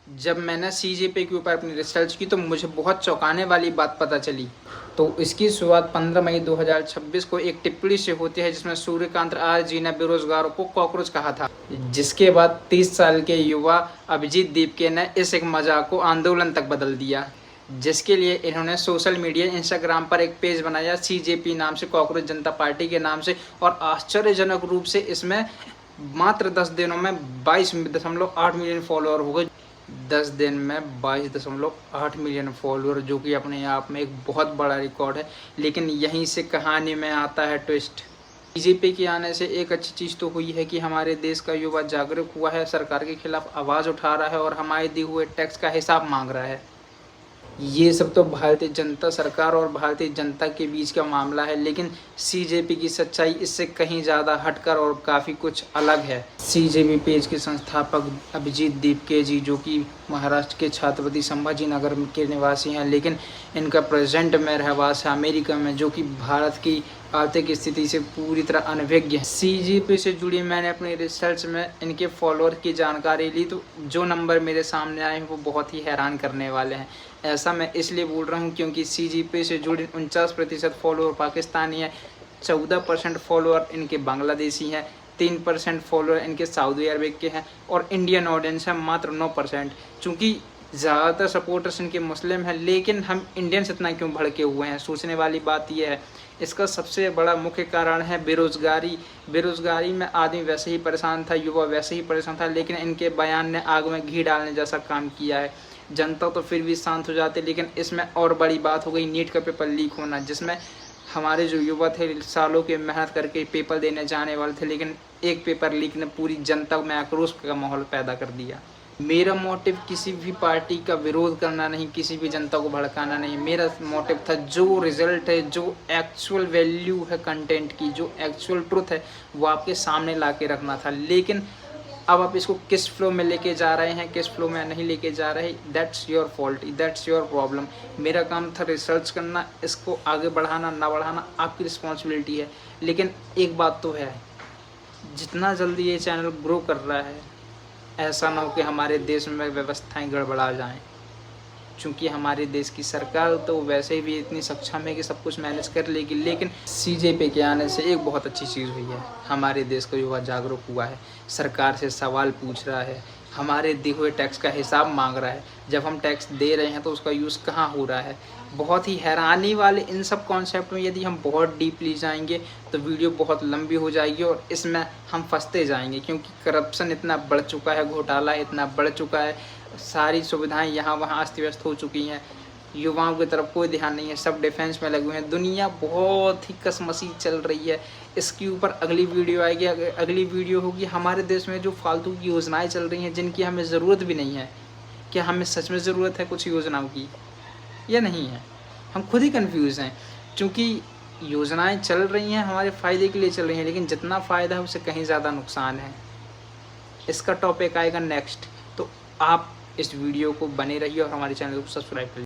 जब मैंने सीजेपी के ऊपर अपनी रिसर्च की तो मुझे बहुत चौंकाने वाली बात पता चली। तो इसकी शुरुआत 15 मई 2026 को एक टिप्पणी से होती है जिसमें सूर्यकांत आर जी ने बेरोजगारों को कॉकरोच कहा था, जिसके बाद 30 साल के युवा अभिजीत दीपके ने इस एक मजाक को आंदोलन तक बदल दिया, जिसके लिए इन्होंने सोशल मीडिया इंस्टाग्राम पर एक पेज बनाया सीजेपी नाम से, कॉकरोच जनता पार्टी के नाम से। और आश्चर्यजनक रूप से इसमें मात्र 10 दिनों में 22.8 मिलियन फॉलोअर हो गए। 10 दिन में 22.8 मिलियन फॉलोअर, जो कि अपने आप में एक बहुत बड़ा रिकॉर्ड है। लेकिन यहीं से कहानी में आता है ट्विस्ट। बीजेपी के आने से एक अच्छी चीज़ तो हुई है कि हमारे देश का युवा जागरूक हुआ है, सरकार के खिलाफ आवाज़ उठा रहा है और हमारे दिए हुए टैक्स का हिसाब मांग रहा है। ये सब तो भारतीय जनता सरकार और भारतीय जनता के बीच का मामला है, लेकिन सीजेपी की सच्चाई इससे कहीं ज़्यादा हटकर और काफ़ी कुछ अलग है। सीजेपी पेज के संस्थापक अभिजीत दीपके जी, जो कि महाराष्ट्र के छत्रपति संभाजी नगर के निवासी हैं, लेकिन इनका प्रेजेंट में रहवास है अमेरिका में, जो कि भारत की आर्थिक स्थिति से पूरी तरह अनभिज्ञ है। सीजेपी से जुड़ी मैंने अपनी रिसर्च में इनके फॉलोअर की जानकारी ली, तो जो नंबर मेरे सामने आए हैं वो बहुत ही हैरान करने वाले हैं। ऐसा मैं इसलिए बोल रहा हूँ क्योंकि सीजेपी से जुड़े 49% फॉलोअर पाकिस्तानी है, 14% फॉलोअर इनके बांग्लादेशी हैं, 3% फॉलोअर इनके सऊदी अरब के हैं और इंडियन ऑडियंस है मात्र 9%। चूँकि ज़्यादातर सपोर्टर्स इनके मुस्लिम हैं, लेकिन हम इंडियंस इतना क्यों भड़के हुए हैं, सोचने वाली बात यह है। इसका सबसे बड़ा मुख्य कारण है बेरोज़गारी। बेरोज़गारी में आदमी वैसे ही परेशान था, युवा वैसे ही परेशान था, लेकिन इनके बयान ने आग में घी डालने जैसा काम किया है। जनता तो फिर भी शांत हो जाती, लेकिन इसमें और बड़ी बात हो गई नीट का पेपर लीक होना, जिसमें हमारे जो युवा थे सालों के मेहनत करके पेपर देने जाने वाले थे, लेकिन एक पेपर लीक ने पूरी जनता में आक्रोश का माहौल पैदा कर दिया। मेरा मोटिव किसी भी पार्टी का विरोध करना नहीं, किसी भी जनता को भड़काना नहीं। मेरा मोटिव था जो रिजल्ट है, जो एक्चुअल वैल्यू है कंटेंट की, जो एक्चुअल ट्रुथ है, वो आपके सामने ला के रखना था। लेकिन अब आप इसको किस फ्लो में लेके जा रहे हैं, किस फ्लो में नहीं लेके जा रहे, that's your fault, that's your problem. मेरा काम था रिसर्च करना, इसको आगे बढ़ाना ना बढ़ाना आपकी रिस्पॉन्सिबिलिटी है। लेकिन एक बात तो है, जितना जल्दी ये चैनल ग्रो कर रहा है, ऐसा ना हो कि हमारे देश में व्यवस्थाएं गड़बड़ा जाएं, क्योंकि हमारे देश की सरकार तो वैसे भी इतनी सक्षम है कि सब कुछ मैनेज कर लेगी। लेकिन सीजेपी के आने से एक बहुत अच्छी चीज़ हुई है, हमारे देश का युवा जागरूक हुआ है, सरकार से सवाल पूछ रहा है, हमारे दिए हुए टैक्स का हिसाब मांग रहा है। जब हम टैक्स दे रहे हैं तो उसका यूज़ कहाँ हो रहा है। बहुत ही हैरानी वाले इन सब कॉन्सेप्ट में यदि हम बहुत डीपली जाएंगे तो वीडियो बहुत लंबी हो जाएगी और इसमें हम फंसते जाएंगे, क्योंकि करप्शन इतना बढ़ चुका है, घोटाला इतना बढ़ चुका है, सारी सुविधाएं यहाँ वहाँ अस्त व्यस्त हो चुकी हैं, युवाओं की तरफ कोई ध्यान नहीं है, सब डिफेंस में लगे हुए हैं, दुनिया बहुत ही कसमसी चल रही है। इसके ऊपर अगली वीडियो आएगी, अगली वीडियो होगी हमारे देश में जो फालतू की योजनाएं चल रही हैं जिनकी हमें ज़रूरत भी नहीं है। क्या हमें सच में ज़रूरत है कुछ योजनाओं की या नहीं है? हम खुद ही कंफ्यूज हैं, क्योंकि योजनाएं चल रही हैं हमारे फ़ायदे के लिए चल रही हैं, लेकिन जितना फ़ायदा है उससे कहीं ज़्यादा नुकसान है। इसका टॉपिक आएगा नेक्स्ट, तो आप इस वीडियो को बने रहिए और हमारे चैनल को सब्सक्राइब करिए।